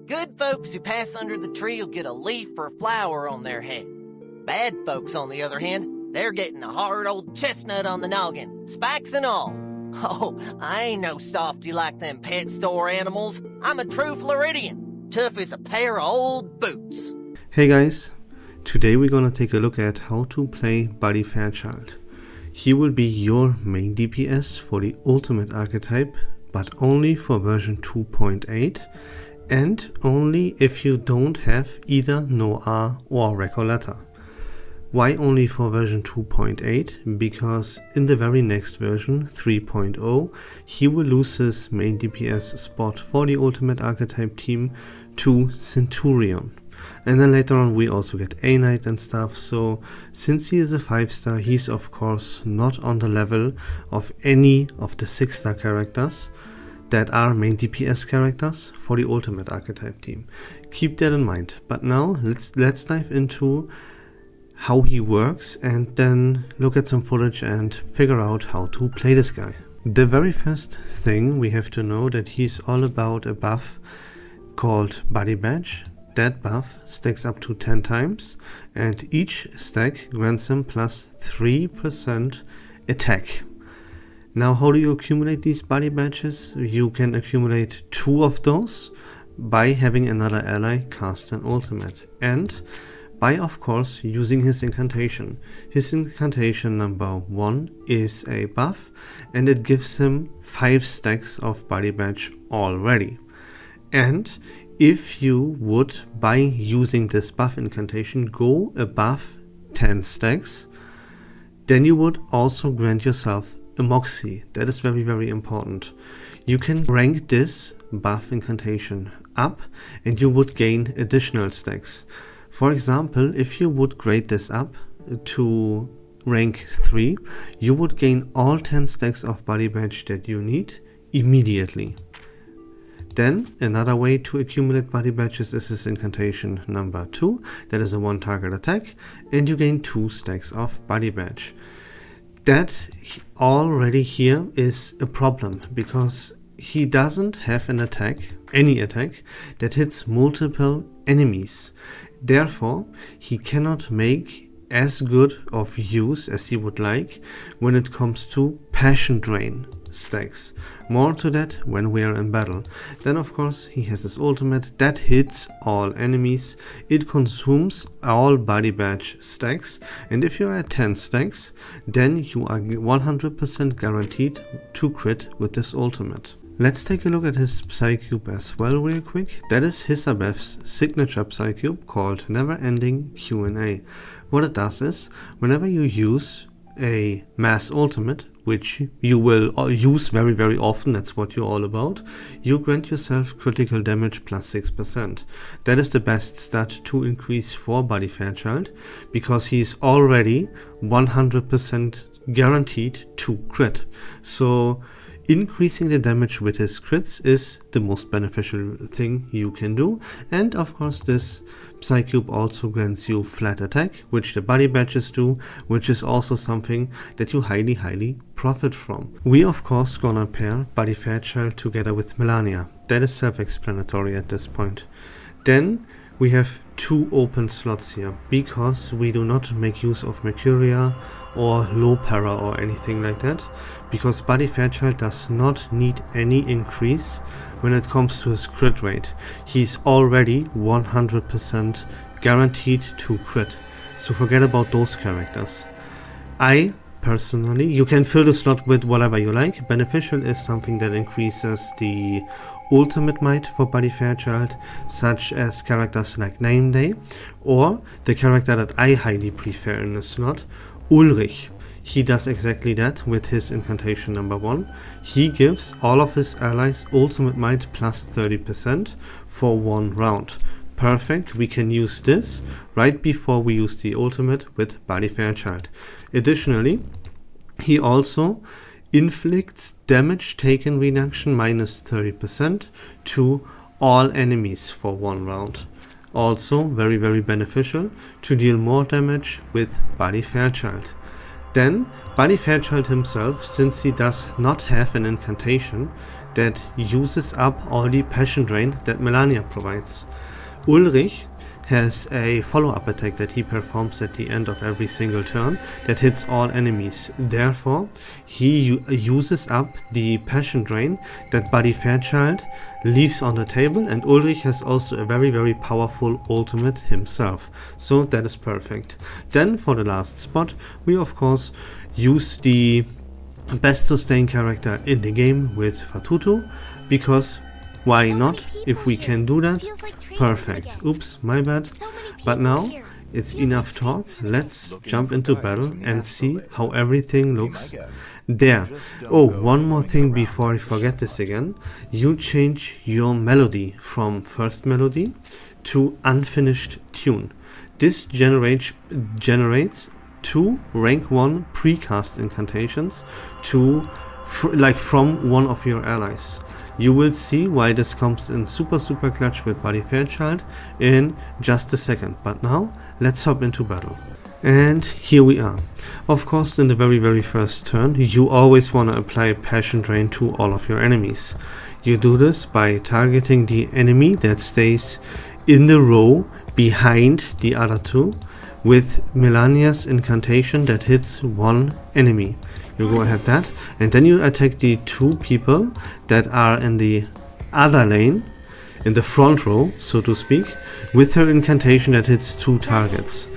Good folks who pass under the tree will get a leaf or flower on their head. Bad folks, on the other hand, they're getting a hard old chestnut on the noggin, spikes and all. Oh, I ain't no softy like them pet store animals. I'm a true Floridian, tough as a pair of old boots. Hey guys, today we're gonna take a look at how to play Buddy Fairchild. He will be your main DPS for the ultimate archetype, but only for version 2.8 and only if you don't have either Noir or Recoleta. Why only for version 2.8? Because in the very next version, 3.0, he will lose his main DPS spot for the ultimate archetype team to Centurion. And then later on we also get A-Knight and stuff, so since he is a 5-star, he's of course not on the level of any of the 6-star characters that are main DPS characters for the ultimate archetype team. Keep that in mind. But now let's dive into how he works and then look at some footage and figure out how to play this guy. The very first thing we have to know that he's all about a buff called Buddy Badge. That buff stacks up to 10 times and each stack grants him plus 3% attack. Now how do you accumulate these Buddy Badges? You can accumulate 2 of those by having another ally cast an ultimate and by of course using his incantation. His incantation number 1 is a buff and it gives him 5 stacks of Buddy Badge already. And if you would, by using this buff incantation, go above 10 stacks, then you would also grant yourself a Moxie. That is very, very important. You can rank this buff incantation up and you would gain additional stacks. For example, if you would grade this up to rank 3, you would gain all 10 stacks of Buddy Badge that you need immediately. Then another way to accumulate Buddy Badges is this incantation number 2, that is a 1 target attack, and you gain 2 stacks of Buddy Badge. That already here is a problem because he doesn't have an attack, any attack, that hits multiple enemies. Therefore, he cannot make as good of use as he would like when it comes to Passion Drain stacks. More to that when we are in battle. Then of course he has his ultimate that hits all enemies. It consumes all Buddy Badge stacks, and if you're at 10 stacks, then you are 100% guaranteed to crit with this ultimate. Let's take a look at his Psychube as well real quick. That is Hisabeth's signature Psychube called Never Ending Q&A. What it does is, whenever you use a mass ultimate, which you will use very, very often, that's what you're all about, you grant yourself critical damage plus 6%. That is the best stat to increase for Buddy Fairchild, because he's already 100% guaranteed to crit. So increasing the damage with his crits is the most beneficial thing you can do. And of course this Psychube also grants you flat attack, which the Buddy Badges do, which is also something that you highly profit from. We of course gonna pair Buddy Fairchild together with Melania. That is self-explanatory at this point. Then we have 2 open slots here, because we do not make use of Mercuria or low para or anything like that, because Buddy Fairchild does not need any increase when it comes to his crit rate. He's already 100% guaranteed to crit, so forget about those characters. I personally, you can fill the slot with whatever you like. Beneficial is something that increases the ultimate might for Buddy Fairchild, such as characters like Name Day, or the character that I highly prefer in the slot, Ulrich. He does exactly that with his incantation number 1. He gives all of his allies ultimate might plus 30% for 1 round. Perfect, we can use this right before we use the ultimate with Buddy Fairchild. Additionally, he also inflicts damage taken reduction minus 30% to all enemies for 1 round. Also very, very beneficial to deal more damage with Buddy Fairchild. Then Buddy Fairchild himself, since he does not have an incantation that uses up all the passion drain that Melania provides. Ulrich has a follow-up attack that he performs at the end of every single turn that hits all enemies. Therefore, he uses up the passion drain that Buddy Fairchild leaves on the table, and Ulrich has also a very powerful ultimate himself. So that is perfect. Then for the last spot, we of course use the best sustain character in the game with Fatutu, because why not? If we can do that, perfect. Oops, my bad. But now it's enough talk. Let's jump into battle and see how everything looks there. Oh, one more thing before I forget this again. You change your melody from first melody to unfinished tune. This generates 2 rank 1 precast incantations from one of your allies. You will see why this comes in super clutch with Buddy Fairchild in just a second. But now, let's hop into battle. And here we are. Of course, in the very first turn, you always want to apply Passion Drain to all of your enemies. You do this by targeting the enemy that stays in the row behind the other 2 with Melania's incantation that hits 1 enemy. You go ahead that, and then you attack the 2 people that are in the other lane, in the front row, so to speak, with her incantation that hits 2 targets.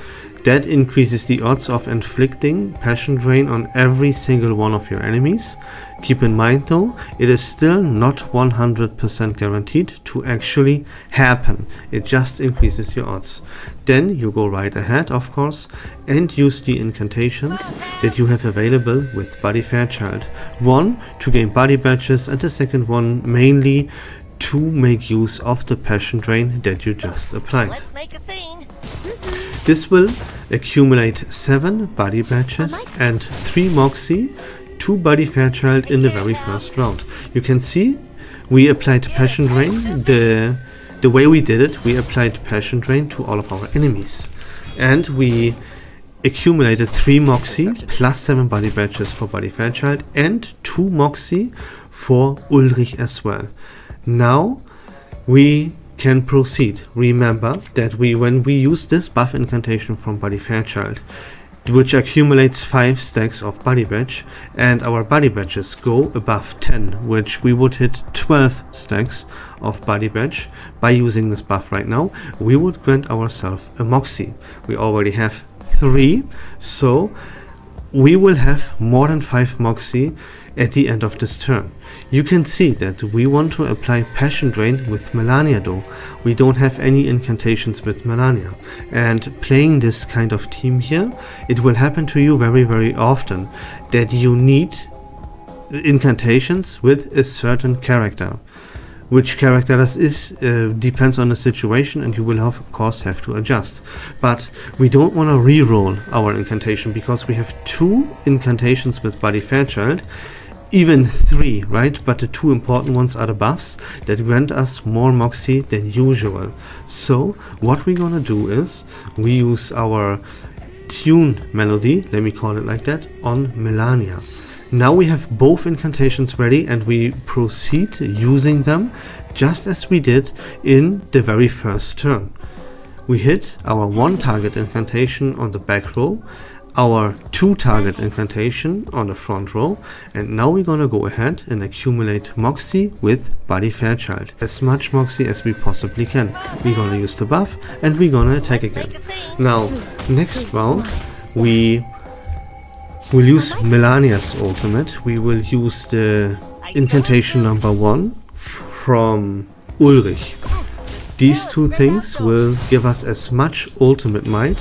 That increases the odds of inflicting Passion Drain on every single one of your enemies. Keep in mind though, it is still not 100% guaranteed to actually happen. It just increases your odds. Then you go right ahead, of course, and use the incantations that you have available with Buddy Fairchild. One to gain body badges, and the second one mainly to make use of the Passion Drain that you just applied. Let's make a scene. This will accumulate 7 body badges and 3 Moxie to Buddy Fairchild in the very first round. You can see we applied Passion Drain. The way we did it, we applied Passion Drain to all of our enemies. And we accumulated 3 Moxie plus 7 body badges for Buddy Fairchild and 2 Moxie for Ulrich as well. Now we can proceed. Remember that when we use this buff incantation from Buddy Fairchild, which accumulates 5 stacks of body badge, and our body badges go above 10, which we would hit 12 stacks of body badge by using this buff right now, we would grant ourselves a Moxie. We already have 3, so we will have more than 5 Moxie at the end of this turn. You can see that we want to apply Passion Drain with Melania though. We don't have any incantations with Melania. And playing this kind of team here, it will happen to you very often that you need incantations with a certain character. Which character this is depends on the situation, and you will of course have to adjust. But we don't want to re-roll our incantation because we have 2 incantations with Buddy Fairchild, even 3, right? But the 2 important ones are the buffs that grant us more Moxie than usual. So what we're gonna do is we use our tune melody, let me call it like that, on Melania. Now we have both incantations ready, and we proceed using them just as we did in the very first turn. We hit our 1 target incantation on the back row, our 2 target incantation on the front row, and now we're gonna go ahead and accumulate Moxie with Buddy Fairchild. As much Moxie as we possibly can. We're gonna use the buff and we're gonna attack again. Now, next round we will use Melania's ultimate. We will use the incantation number 1 from Ulrich. These 2 things will give us as much ultimate might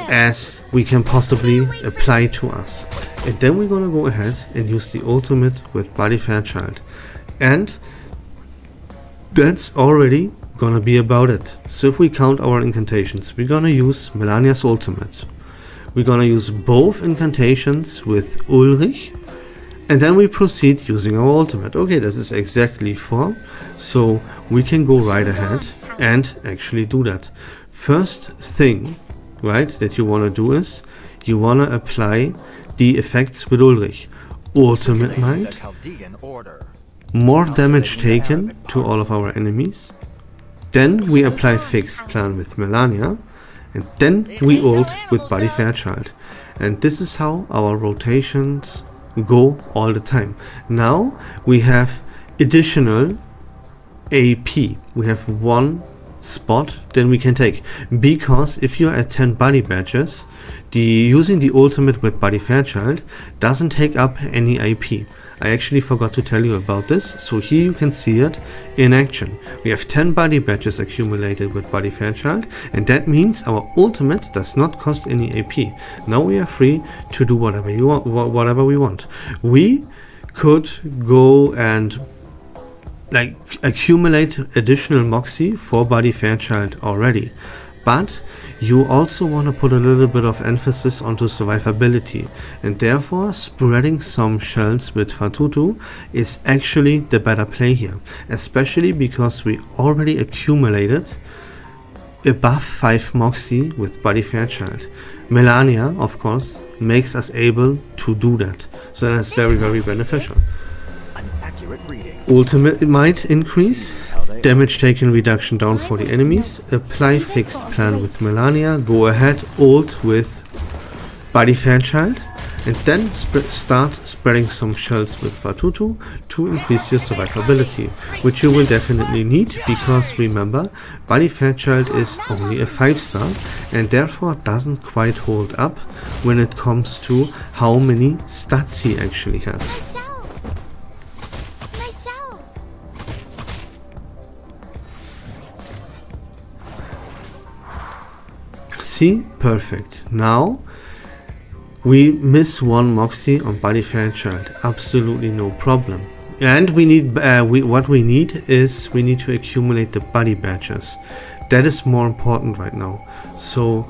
as we can possibly apply to us. And then we're gonna go ahead and use the ultimate with Buddy Fairchild. And that's already gonna be about it. So if we count our incantations, we're gonna use Melania's ultimate. We're gonna use both incantations with Ulrich, and then we proceed using our ultimate. Okay, this is exactly 4, so we can go right ahead and actually do that. First thing, right, that you wanna do is you wanna apply the effects with Ulrich. Ultimate Might, more damage taken to all of our enemies. Then we apply Fixed Plan with Melania, and then we ult with Buddy Fairchild. And this is how our rotations go all the time. Now we have additional AP. We have one spot then we can take, because if you're at 10 Buddy badges, using the ultimate with Buddy Fairchild doesn't take up any AP. I actually forgot to tell you about this, so here you can see it in action. We have 10 Buddy badges accumulated with Buddy Fairchild, and that means our ultimate does not cost any AP. Now we are free to do whatever we want. We could go and like accumulate additional Moxie for Buddy Fairchild already, but you also want to put a little bit of emphasis onto survivability, and therefore spreading some shells with Fatutu is actually the better play here, especially because we already accumulated above 5 Moxie with Buddy Fairchild. Melania, of course, makes us able to do that, so that's very, very beneficial. Ultimate might increase, damage taken reduction down for the enemies, apply Fixed Plan with Melania, go ahead, ult with Buddy Fairchild, and then start spreading some shells with Fatutu to increase your survivability, which you will definitely need, because remember, Buddy Fairchild is only a 5-star and therefore doesn't quite hold up when it comes to how many stats he actually has. See? Perfect. Now we miss one Moxie on Buddy Fairchild. Absolutely no problem. And we need what we need is we need to accumulate the Buddy badges. That is more important right now. So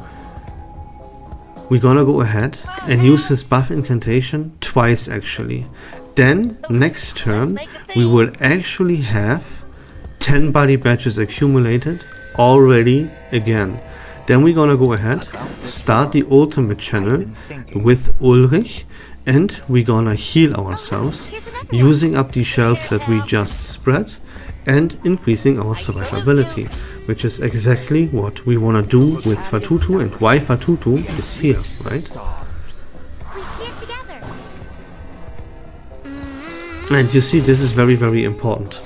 we're gonna go ahead and use his buff incantation twice actually. Then next turn we will actually have 10 Buddy badges accumulated already again. Then we're gonna go ahead, start the ultimate channel with Ulrich, and we're gonna heal ourselves using up the shells that we just spread and increasing our survivability, which is exactly what we wanna do with Fatutu and why Fatutu is here, right? And you see, this is very, very important.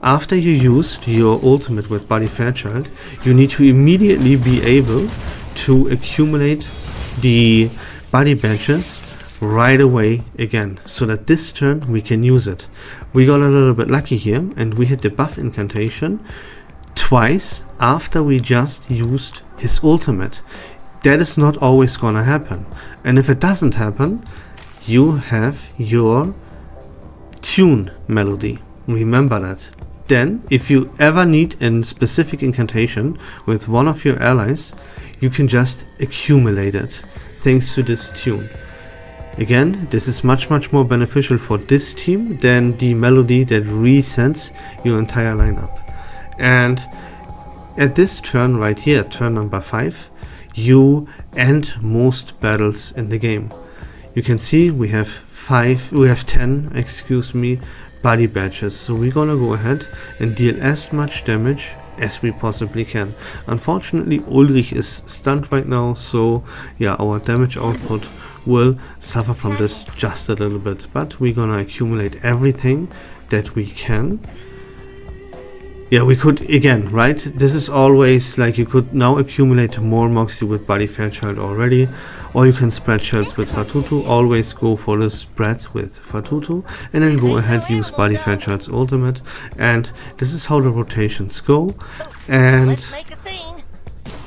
After you used your ultimate with Buddy Fairchild, you need to immediately be able to accumulate the Buddy badges right away again, so that this turn we can use it. We got a little bit lucky here and we hit the buff incantation twice after we just used his ultimate. That is not always gonna happen, and if it doesn't happen, you have your tune melody. Remember that. Then, if you ever need a specific incantation with one of your allies, you can just accumulate it thanks to this tune. Again, this is much more beneficial for this team than the melody that resets your entire lineup. And at this turn right here, turn number 5, you end most battles in the game. You can see we have 10, Buddy badges, so we're gonna go ahead and deal as much damage as we possibly can. Unfortunately, Ulrich is stunned right now, so yeah, our damage output will suffer from this just a little bit, but we're gonna accumulate everything that we can. Yeah, we could, again, right? This is always like you could now accumulate more Moxie with Buddy Fairchild already, or you can spread shells with Fatutu. Always go for the spread with Fatutu, and then go ahead, use Buddy Fairchild's ultimate, and this is how the rotations go, and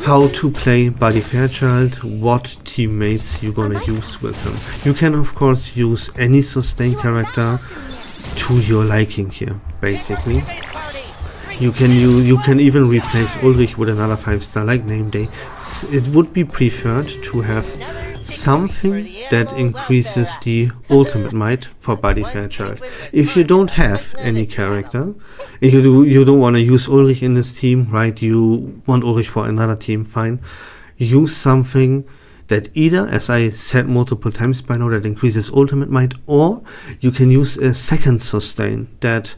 how to play Buddy Fairchild, what teammates you're gonna use with him. You can of course use any sustain character to your liking here, basically. You can even replace Ulrich with another 5-star like Name Day. It would be preferred to have something that increases the ultimate might for Buddy Fairchild. If you don't have any character, if you don't want to use Ulrich in this team, right? You want Ulrich for another team, fine. Use something that either, as I said multiple times by now, that increases ultimate might, or you can use a second sustain that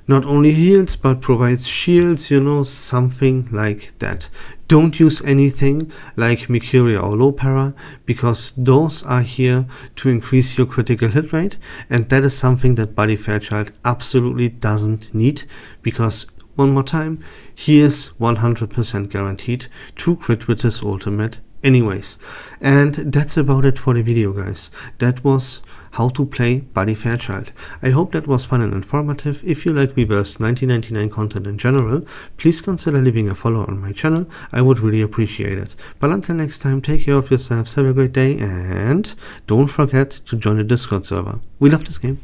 not only heals but provides shields, you know, something like that. Don't use anything like Mercuria or Low Para, because those are here to increase your critical hit rate, and that is something that Buddy Fairchild absolutely doesn't need, because one more time, he is 100% guaranteed to crit with his ultimate anyways. And that's about it for the video, guys. That was how to play Buddy Fairchild. I hope that was fun and informative. If you like Reverse1999 content in general, please consider leaving a follow on my channel. I would really appreciate it. But until next time, take care of yourselves, have a great day, and don't forget to join the Discord server. We love this game.